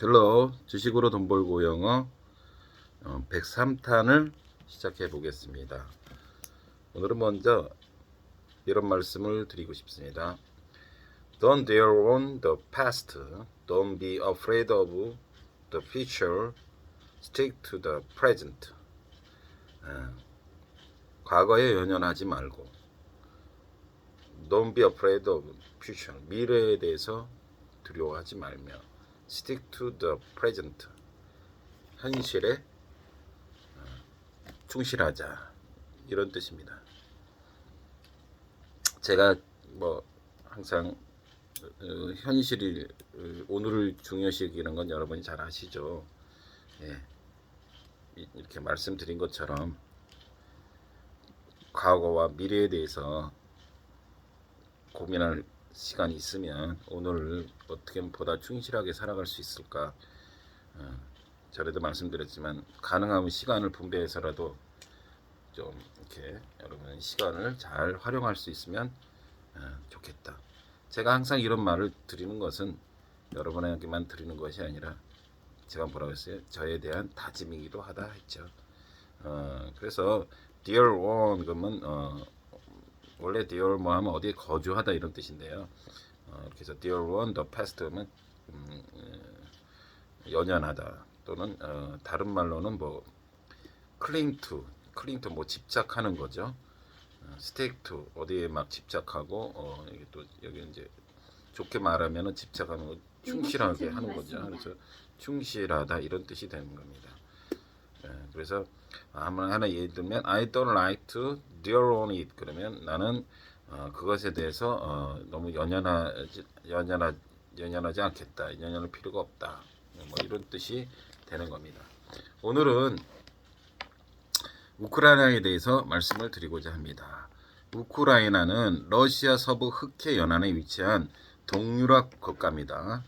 헬로 주식으로 돈 벌고 영어 103탄을 시작해 보겠습니다. 오늘은 먼저 이런 말씀을 드리고 싶습니다. Don't dwell on the past. Don't be afraid of the future. Stick to the present. 과거에 연연하지 말고 Don't be afraid of future. 미래에 대해서 두려워하지 말며 Stick to the present. 현실에 충실하자 이런 뜻입니다. 제가 항상 현실이 오늘을 중요시 여기는 건 여러분이 잘 아시죠. 예, 이렇게 말씀드린 것처럼 과거와 미래에 대해서 고민할 시간이 있으면 오늘을 어떻게 보다 충실하게 살아갈 수 있을까. 전에도 말씀드렸지만 가능하면 시간을 분배해서라도 좀 이렇게 여러분 시간을 잘 활용할 수 있으면 좋겠다. 제가 항상 이런 말을 드리는 것은 여러분에게만 드리는 것이 아니라 제가 뭐라고 했어요? 저에 대한 다짐이기도 하다 했죠. 그래서 Dear One 그러면 원래 Dear 뭐 하면 어디에 거주하다 이런 뜻인데요. 그래서 Dear One the past 하면 연연하다 또는 다른 말로는 뭐 cling to 뭐 집착하는 거죠. stick to 어디에 막 집착하고 이게 또 여기 이제 좋게 말하면은 집착하는 거 충실하게 하는 거죠. 그래서 충실하다 이런 뜻이 되는 겁니다. 그래서 하나 예를 들면 I don't like to dwell on it 그러면 나는 그것에 대해서 너무 연연하지 않겠다. 연연할 필요가 없다. 뭐 이런 뜻이 되는 겁니다. 오늘은 우크라이나에 대해서 말씀을 드리고자 합니다. 우크라이나는 러시아 서부 흑해 연안에 위치한 동유럽 국가입니다.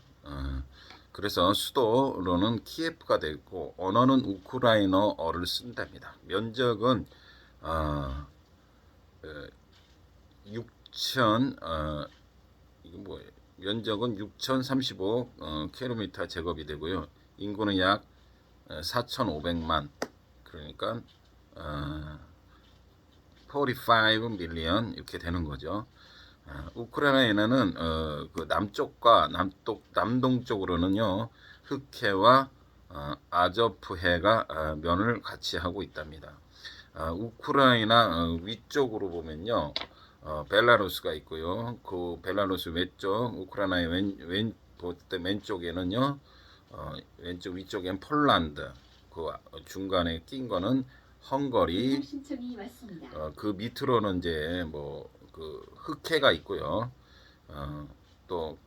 그래서 수도로는 키예프가 되고 언어는 우크라이나어를 쓴답니다. 면적은 6,035 제곱이 되고요. 인구는 약 4,500만. 그러니까 45 밀리언 이렇게 되는 거죠. 우크라이나는 그 남쪽과 남동쪽으로는요 흑해와 아조프해가 면을 같이 하고 있답니다. 우크라이나 위쪽으로 보면요 벨라루스가 있고요. 그 벨라루스 왼쪽 우크라이나의 왼쪽에는요 왼쪽 위쪽엔 폴란드 그 중간에 낀 거는 헝가리 그 밑으로는 이제 뭐 그 흑해가 있고요. 또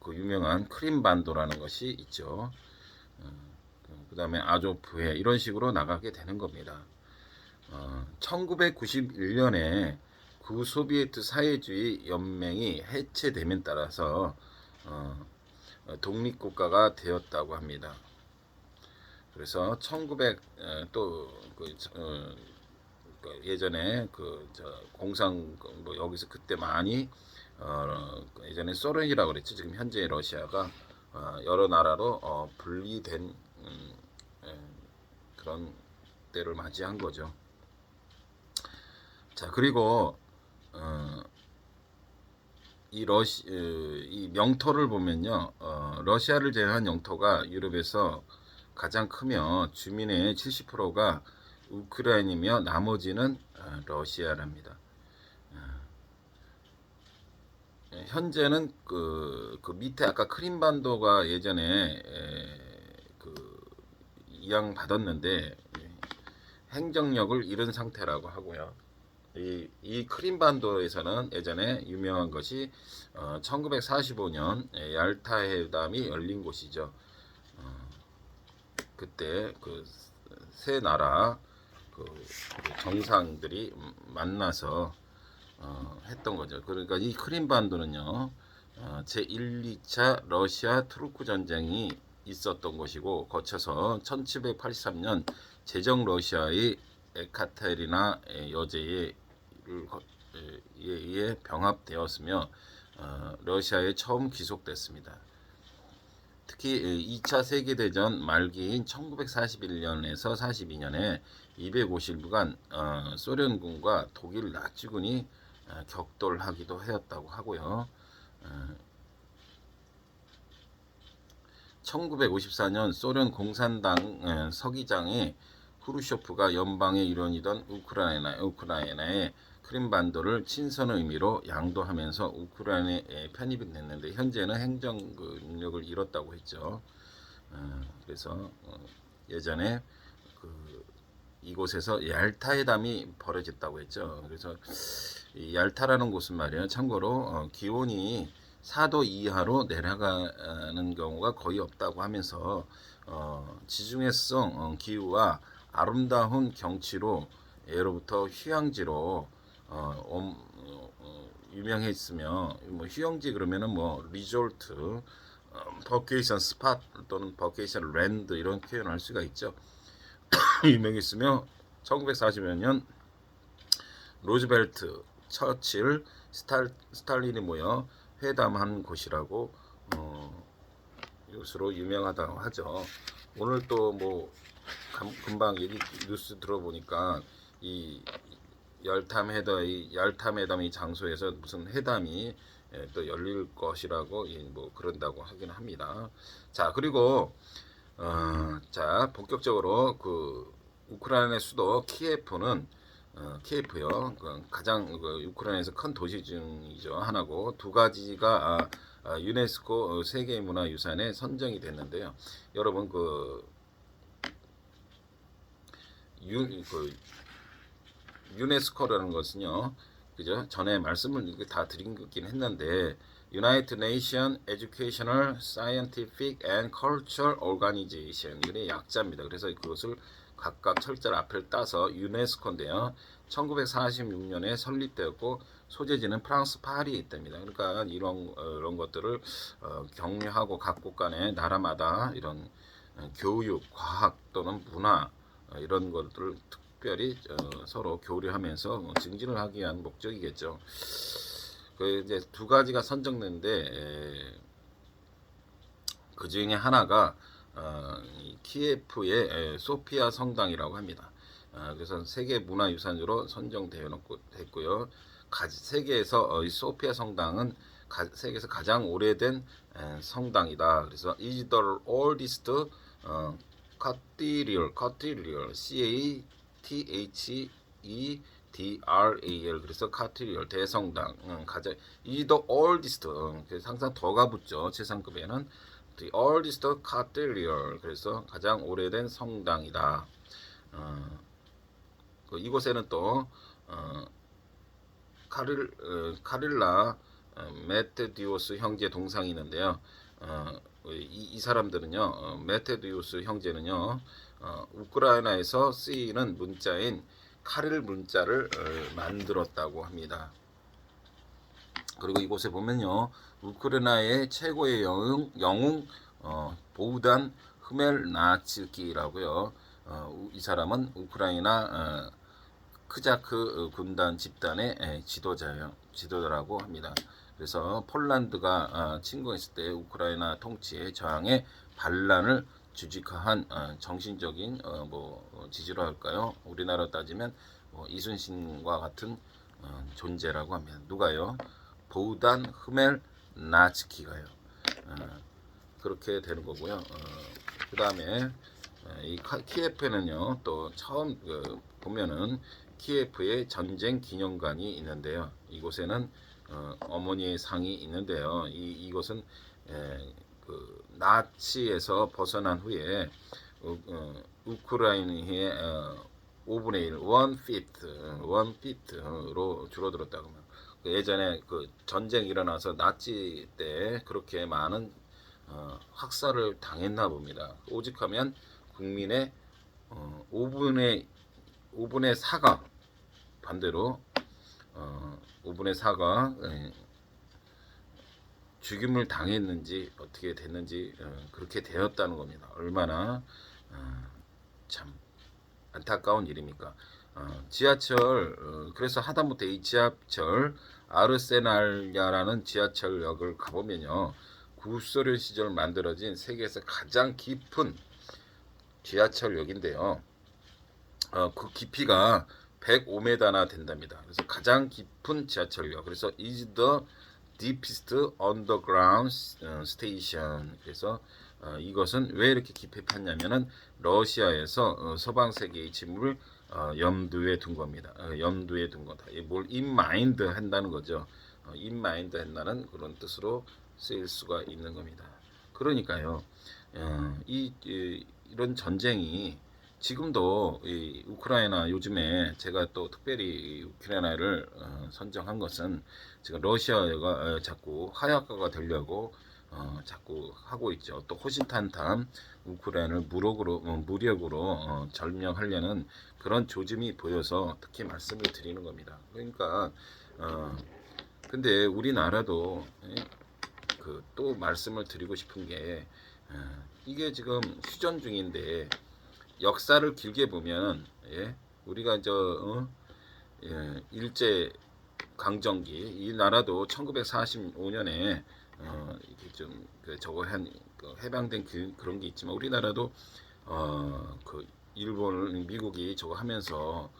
그 유명한 크림반도라는 것이 있죠. 그 다음에 아조프해 이런 식으로 나가게 되는 겁니다. 1991년에 구소비에트 사회주의 연맹이 해체됨에 따라서 독립국가가 되었다고 합니다. 그래서 1900또 예전에 공산 뭐 여기서 그때 많이 예전에 소련이라고 그랬죠. 지금 현재 러시아가 여러 나라로 분리된 그런 때를 맞이한 거죠. 자 그리고 이 영토를 보면요, 러시아를 제외한 영토가 유럽에서 가장 크며 주민의 70%가 우크라이나이며 나머지는 러시아랍니다. 현재는 그 밑에 아까 크림반도가 예전에 이양 받았는데 행정력을 잃은 상태라고 하고요. 이 크림반도에서는 예전에 유명한 것이 1945년 얄타 회담이 열린 곳이죠. 그때 그 세 나라 그 정상들이 만나서 했던 거죠. 그러니까 이 크림반도는요 제1, 2차 러시아 투르크 전쟁이 있었던 것이고 거쳐서 1783년 제정 러시아의 에카테리나 여제에 의해 병합되었으며 러시아에 처음 귀속됐습니다. 특히 2차 세계대전 말기인 1941년에서 42년에 250일간 소련군과 독일 나치군이 격돌하기도 하였다고 하고요. 1954년 소련 공산당 서기장이 후르쇼프가 연방의 일원이던 우크라이나의 크림반도를 친선 의미로 양도하면서 우크라이나에 편입이 됐는데 현재는 행정 능력을 잃었다고 했죠. 그래서 예전에 이곳에서 얄타 회담이 벌어졌다고 했죠. 그래서 이 얄타라는 곳은 말이에요. 참고로 기온이 4도 이하로 내려가는 경우가 거의 없다고 하면서 지중해성 기후와 아름다운 경치로 예로부터 휴양지로 유명했으며 뭐 휴양지 그러면은 뭐 리조트, 버케이션 스팟 또는 버케이션 랜드 이런 표현을 할 수가 있죠. 유명했으며 1940여 년 로즈벨트, 처칠, 스탈린이 모여 회담한 곳이라고 이것으로 유명하다고 하죠. 오늘 또 뭐 금방 뉴스 들어보니까 이 얄타회담의 장소에서 무슨 회담이 또 열릴 것이라고 뭐 그런다고 하긴 합니다. 자, 그리고 자, 본격적으로 우크라이나의 수도 키예프는 키예프요. 가장 우크라이나에서 큰 도시 중이죠. 하나고 두 가지가 유네스코 세계문화유산에 선정이 됐는데요. 여러분 유네스코라는 것은요, 그죠? 전에 말씀을 다 드린 거긴 했는데, United Nations Educational, Scientific and Cultural Organization 이게 약자입니다. 그래서 그것을 각각 철자를 앞을 따서 유네스코인데요. 1946년에 설립되었고 소재지는 프랑스 파리에 있답니다. 그러니까 이런 것들을 격려하고 각국 간의 나라마다 이런 교육, 과학 또는 문화 이런 것들을 특별히 서로 교류하면서 증진을 하기 위한 목적이겠죠. 이제 두 가지가 선정됐는데 그 중에 하나가 키예프의 소피아 성당이라고 합니다. 그래서 세계 문화유산으로 선정되었고요. 세계에서 이 소피아 성당은 세계에서 가장 오래된 성당이다. 그래서 is the oldest cathedral, CATHEDRAL 그래서 카테드랄 대성당 가장 is the oldest 항상 더가 붙죠. 최상급에는 the oldest cathedral 그래서 가장 오래된 성당이다. 이곳에는 또 카릴라 메테디오스 형제 동상이 있는데요. 이 사람들은요, 메테디오스 형제는요, 우크라이나에서 쓰이는 문자인 카릴 문자를 만들었다고 합니다. 그리고 이곳에 보면요, 우크라이나의 최고의 영웅 보우단 흐멜나츠키라고요. 이 사람은 우크라이나 크자크 군단 집단의 지도자라고 합니다. 그래서 폴란드가 침공했을 때 우크라이나 통치에 저항해 반란을 주직화한 정신적인 지지로 할까요? 우리나라 따지면 이순신과 같은 존재라고 합니다. 누가요? 보우단 흐멜나츠키가요. 그렇게 되는 거고요. 그 다음에 이 키예프에는요 또 처음 보면은 키예프의 전쟁 기념관이 있는데요. 이곳에는 어머니의 상이 있는데요. 이곳은 나치에서 벗어난 후에 우크라이나의 5분의 1, 1피트로 줄어들었다고 합니다. 예전에 전쟁이 일어나서 나치 때 그렇게 많은 학살을 당했나 봅니다. 오직하면 국민의 5분의 4가 반대로 5분의 4가 죽임을 당했는지 어떻게 됐는지 그렇게 되었다는 겁니다. 얼마나 참 안타까운 일입니까? 지하철 그래서 하다못해 이 지하철 아르세날야라는 지하철역을 가보면요 구소련 시절 만들어진 세계에서 가장 깊은 지하철역인데요. 그 깊이가 105m나 된답니다. 그래서 가장 깊은 지하철역. 그래서 is the deepest underground station. 그래서 이것은 왜 이렇게 깊이 팠냐면은 러시아에서 서방 세계의 침몰을 염두에 둔 겁니다. 염두에 둔 거다. 뭘 in mind 한다는 거죠. in mind 한다는 그런 뜻으로 쓰일 수가 있는 겁니다. 그러니까요. 이런 전쟁이 지금도 이 우크라이나 요즘에 제가 또 특별히 우크라이나를 선정한 것은 지금 러시아가 자꾸 하약가가 되려고 자꾸 하고 있죠. 또 호신탄탄 우크라이나를 무력으로 점령하려는 그런 조짐이 보여서 특히 말씀을 드리는 겁니다. 그러니까 근데 우리나라도 또 말씀을 드리고 싶은 게 이게 지금 휴전 중인데 역사를 길게 보면 우리가 일제 강점기 이 나라도 1945년에 이게 좀 저거 해방된 그런 게 있지만 우리나라도 그 일본 미국이 저거 하면서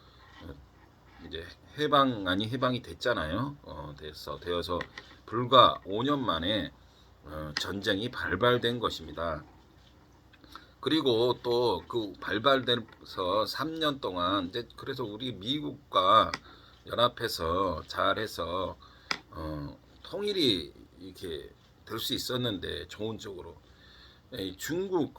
이제 해방이 됐잖아요. 되어서 불과 5년 만에 전쟁이 발발된 것입니다. 그리고 또 그 발발돼서 3년 동안 이제 그래서 우리 미국과 연합해서 잘해서 통일이 이렇게 될 수 있었는데 좋은 쪽으로 중국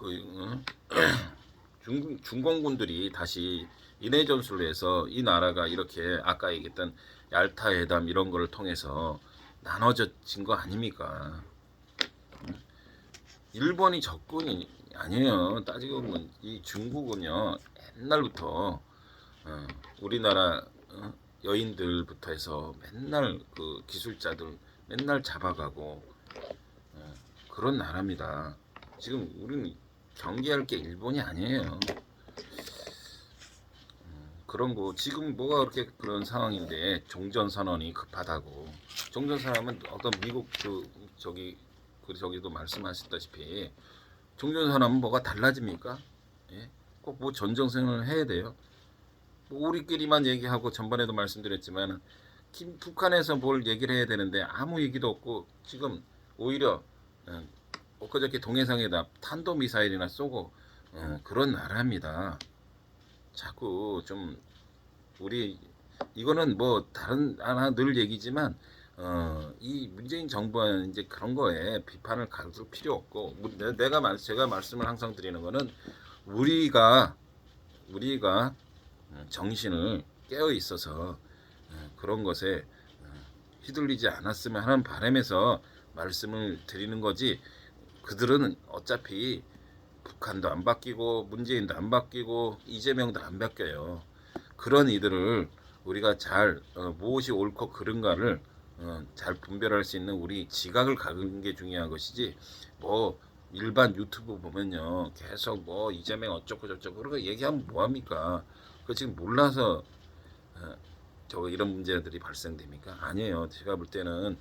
중공군들이 다시 인해 전술을 해서 이 나라가 이렇게 아까 얘기했던 얄타 회담 이런 거를 통해서 나눠진 거 아닙니까? 일본이 적군이 아니에요. 따지고 보면 이 중국은요 옛날부터 우리나라 여인들부터 해서 맨날 그 기술자들 맨날 잡아가고 그런 나라입니다. 지금 우리는 경계할 게 일본이 아니에요. 그런 거 지금 뭐가 그렇게 그런 상황인데 종전선언이 급하다고 종전선언은 어떤 미국 저기도 말씀하셨다시피 종전선언은 뭐가 달라집니까? 꼭 뭐 전쟁을 해야 돼요? 뭐 우리끼리만 얘기하고 전번에도 말씀드렸지만 북한에서 뭘 얘기를 해야 되는데 아무 얘기도 없고 지금 오히려 엊그저께 동해상에다 탄도미사일이나 쏘고 그런 나라입니다. 자꾸 좀 우리 이거는 뭐 다른 하나 늘 얘기지만 이 문재인 정부는 이제 그런 거에 비판을 가질 필요 없고 제가 말씀을 항상 드리는 거는 우리가 정신을 깨어 있어서 그런 것에 휘둘리지 않았으면 하는 바람에서 말씀을 드리는 거지. 그들은 어차피 북한도 안 바뀌고 문재인도 안 바뀌고 이재명도 안 바뀌어요. 그런 이들을 우리가 잘 무엇이 옳고 그른가를 잘 분별할 수 있는 우리 지각을 갖는 게 중요한 것이지. 뭐 일반 유튜브 보면요 계속 뭐 이재명 어쩌고 저쩌고 그런 거 얘기하면 뭐합니까? 그 지금 몰라서 이런 문제들이 발생됩니까? 아니에요. 제가 볼 때는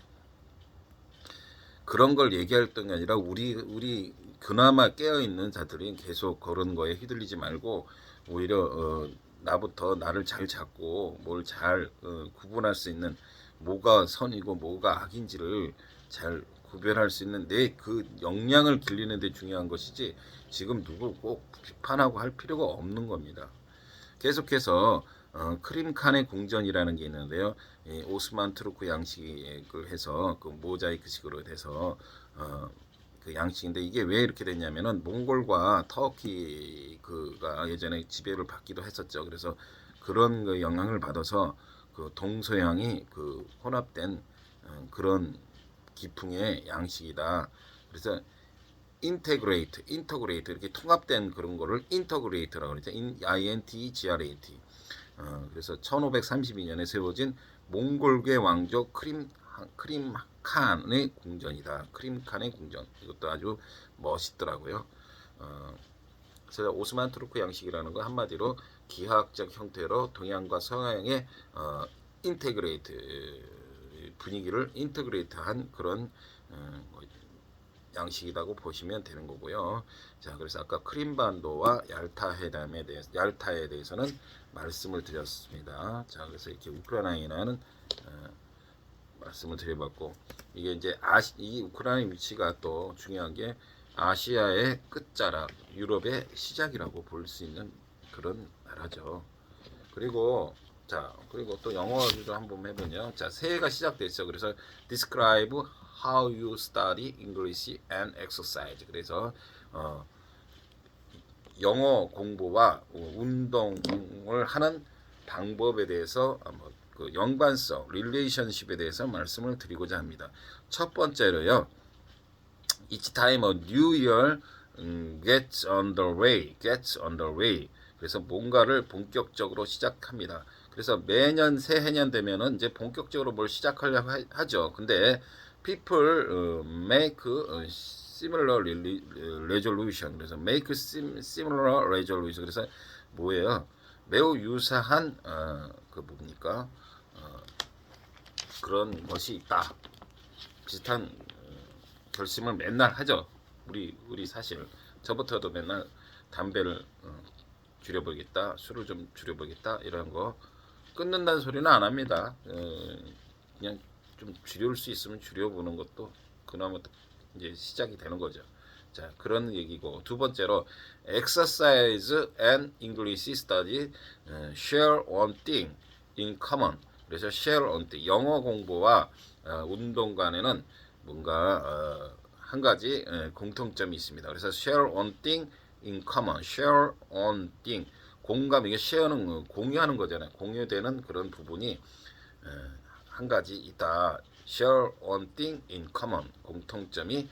그런 걸 얘기할 게 아니라 우리 그나마 깨어 있는 자들이 계속 그런 거에 휘둘리지 말고 오히려 나부터 나를 잘 잡고 뭘 잘 구분할 수 있는 뭐가 선이고 뭐가 악인지를 잘 구별할 수 있는 내 그 역량을 길리는 데 중요한 것이지 지금 누구 꼭 비판하고 할 필요가 없는 겁니다. 계속해서 크림칸의 궁전이라는 게 있는데요. 오스만 투르크 양식을 해서 그 모자이크식으로 돼서 그 양식인데 이게 왜 이렇게 됐냐면은 몽골과 터키가 예전에 지배를 받기도 했었죠. 그래서 그런 그 영향을 받아서 그 동서양이 그 혼합된 그런 기풍의 양식이다. 그래서 인테그레이트 이렇게 통합된 그런 거를 인터그레이트라고 그러죠. INTGRAT. 그래서 1532년에 세워진 몽골계 왕족 크림칸의 궁전이다. 크림칸의 궁전. 이것도 아주 멋있더라고요. 그래서 오스만 투르크 양식이라는 건 한마디로 기하학적 형태로 동양과 서양의 인테그레이트 분위기를 인테그레이트한 그런 양식이라고 보시면 되는 거고요. 자, 그래서 아까 크림반도와 얄타에 대해서는 말씀을 드렸습니다. 자, 그래서 이렇게 우크라이나는 말씀을 드려봤고, 이게 이제 이 우크라이나 위치가 또 중요한 게 아시아의 끝자락, 유럽의 시작이라고 볼 수 있는 그런 나라죠. 그리고 그리고 또 영어도 한번 해보냐. 자, 새해가 시작됐죠. 그래서 describe how you study English and exercise. 그래서 영어 공부와 운동을 하는 방법에 대해서 그 연관성, 릴레이션십에 대해서 말씀을 드리고자 합니다. 첫 번째로요. Each time a new year gets underway. 그래서 뭔가를 본격적으로 시작합니다. 그래서 매년 새해년 되면은 이제 본격적으로 뭘 시작하려고 하죠. 근데 people make similar resolution. 그래서 make similar resolution. 그래서 뭐예요? 매우 유사한 그 뭡니까? 그런 것이 있다. 비슷한 결심을 맨날 하죠. 우리 사실 저부터도 맨날 담배를 줄여보겠다, 술을 좀 줄여보겠다 이런 거 끊는다는 소리는 안 합니다. 그냥 좀 줄일 수 있으면 줄여보는 것도 그나마 이제 시작이 되는 거죠. 자, 그런 얘기고, 두 번째로 exercise and English study share one thing in common. 그래서 share one thing, 영어 공부와 운동 간에는 뭔가 한 가지 공통점이 있습니다. 그래서 share one thing in common, share one thing, 공감, 이게 share는 공유하는 거잖아요. 공유되는 그런 부분이 한 가지 있다. share one thing in common, 공통점이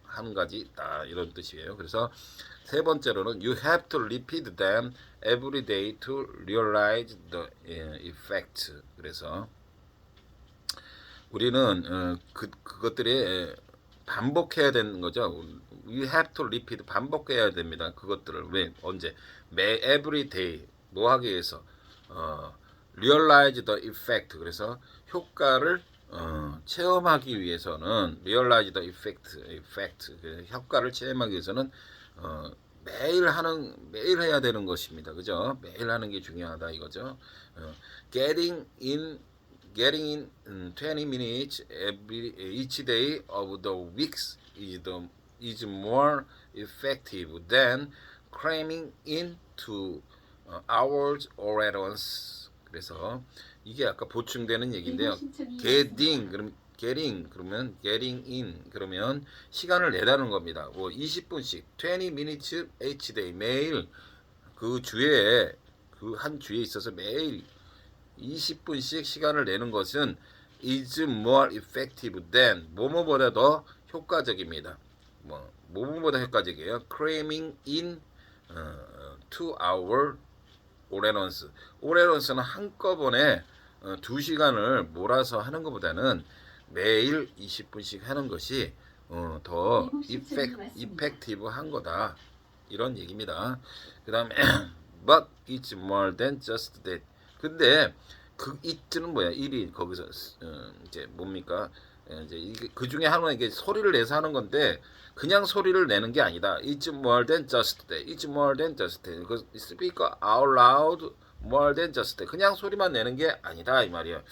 한 가지 있다, 이런 뜻이에요. 그래서 세 번째로는 you have to repeat them every day to realize the effect. 그래서 우리는 그것들이 반복해야 되는 거죠. You have to repeat, 반복해야 됩니다. 그것들을 왜 언제 every day 뭐 하기 위해서 realize the effect. 그래서 효과를 체험하기 위해서는 realize the effect. 효과를 체험하기 위해서는 매일 해야 되는 것입니다. 그죠? 매일 하는 게 중요하다 이거죠. getting in 20 minutes each day of the weeks is more effective than cramming into hours all at once. 그래서 이게 아까 보충되는 얘기인데요. getting 그러면 시간을 내다는 겁니다. 뭐 20분씩 20 minutes each day, 매일 그 주에 그 한 주에 있어서 매일 20분씩 시간을 내는 것은 is more effective than 뭐뭐보다 더 효과적입니다. 뭐뭐보다 효과적이에요. cramming in 2 hour all at once. all at once는 한꺼번에 2시간을 몰아서 하는 것보다는 매일 20분씩 하는 것이 더 이펙티브한 거다, 이런 얘기입니다. 그 다음에 but it's more than just that. 근데 그 it는 뭐야? 1이 거기서 이제 뭡니까? 이제 이게 그 중에 하나는 이게 소리를 내서 하는 건데 그냥 소리를 내는 게 아니다. It's more than just that. It's more than just that. 그 speak out loud more than just that. 그냥 소리만 내는 게 아니다 이 말이야.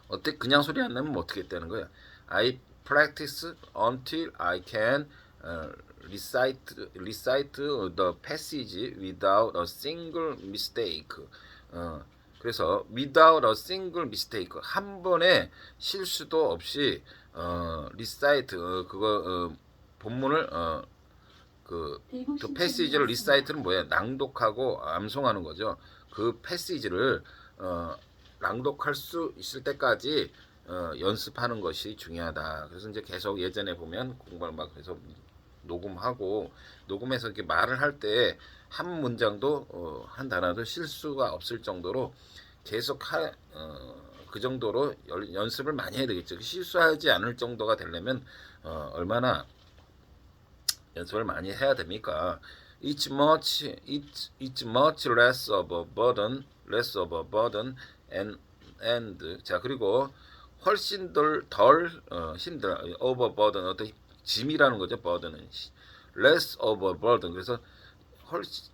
어때? 그냥 소리 안 내면 어떻게 되는 거야? I practice until I can recite the passage without a single mistake. 그래서 without a single mistake, 한 번의 실수도 없이 recite 그거 본문을 그 패시지를 recite는 뭐야? 낭독하고 암송하는 거죠. 그 패시지를 낭독할 수 있을 때까지 연습하는 것이 중요하다. 그래서 이제 계속 예전에 보면 공부를 막 해서 녹음해서 이렇게 말을 할 때 한 문장도 한 단어도 실수가 없을 정도로 계속 그 정도로 연습을 많이 해야 되겠죠. 실수하지 않을 정도가 되려면 얼마나 연습을 많이 해야 됩니까? It's much less of a burden, and 자, 그리고 훨씬 덜 힘들어. overburden 어떤 짐이라는 거죠. burden은 less overburden. 그래서 훨씬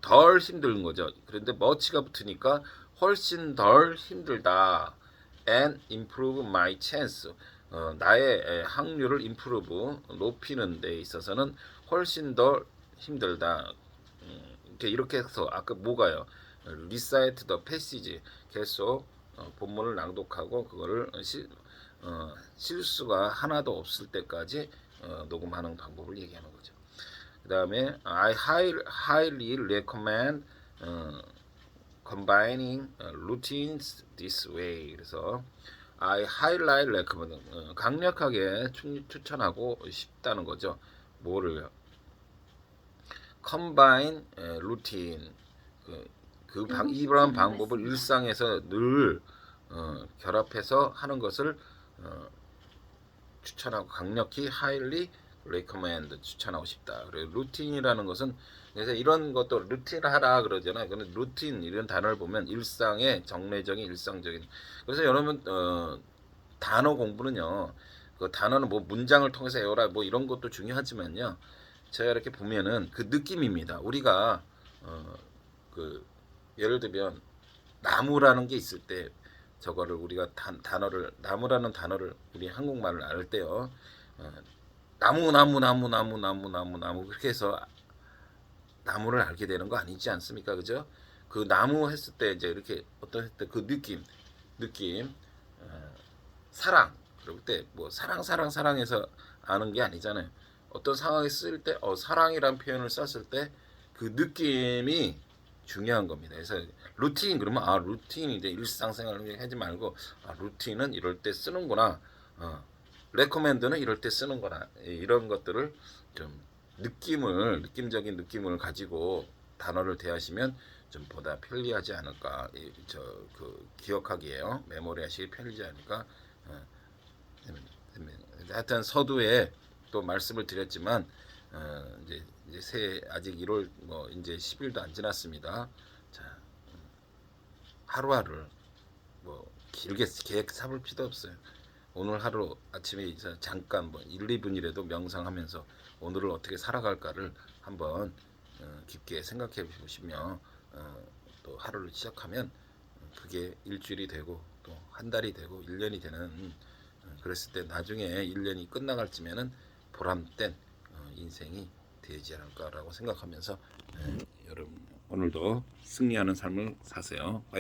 덜 힘든 거죠. 그런데 much가 붙으니까 훨씬 덜 힘들다. and improve my chance. 나의 확률을 improve 높이는 데 있어서는 훨씬 더 힘들다. 이렇게 해서 아까 뭐가요? recite the passage 계속 본문을 낭독하고 그거를 실수가 하나도 없을 때까지 녹음하는 방법을 얘기하는 거죠. 그 다음에 I highly recommend combining routines this way. 그래서 I highly recommend 강력하게 추천하고 싶다는 거죠. 뭐를요? combine routine 이러한 방법을 일상에서 늘 결합해서 하는 것을 추천하고 강력히 highly recommend 추천하고 싶다. 그리고 루틴이라는 것은 그래서 이런 것도 루틴 하라 그러잖아요. 근데 루틴 이런 단어를 보면 일상의 정례적인 일상적인. 그래서 여러분 단어 공부는요. 그 단어는 뭐 문장을 통해서 외워라 뭐 이런 것도 중요하지만요. 제가 이렇게 보면은 그 느낌입니다. 우리가 그 예를 들면 나무라는 게 있을 때 저거를 우리가 단어를 나무라는 단어를 우리 한국말을 알 때요. 나무 그렇게 해서 나무를 알게 되는 거 아니지 않습니까? 그죠? 그 나무 했을 때 이제 이렇게 어떤 했을 때 그 느낌 사랑 그럴 때 뭐 사랑해서 아는 게 아니잖아요. 어떤 상황에 쓸 때 사랑이란 표현을 썼을 때 그 느낌이 중요한 겁니다. 그래서 루틴 그러면 루틴이 이제 일상생활을 하지 말고 루틴은 이럴 때 쓰는구나. 레코멘드는 이럴 때 쓰는구나. 이런 것들을 좀 느낌적인 느낌을 가지고 단어를 대하시면 좀 보다 편리하지 않을까. 기억하기에요. 메모리하시기 편리하지 않을까. 하여튼 서두에 또 말씀을 드렸지만 이제 아직 1월 뭐 이제 10일도 안 지났습니다. 자, 하루하루를 뭐 길게 계획 잡을 필요 없어요. 오늘 하루 아침에 잠깐 뭐 1, 2분이라도 명상하면서 오늘을 어떻게 살아갈까를 한번 깊게 생각해 보시며 또 하루를 시작하면 그게 일주일이 되고 또 한 달이 되고 1년이 되는 그랬을 때 나중에 1년이 끝나갈 쯤에는 보람된 인생이 되지 않을까라고 생각하면서 여러분 오늘도 승리하는 삶을 사세요. 화이팅!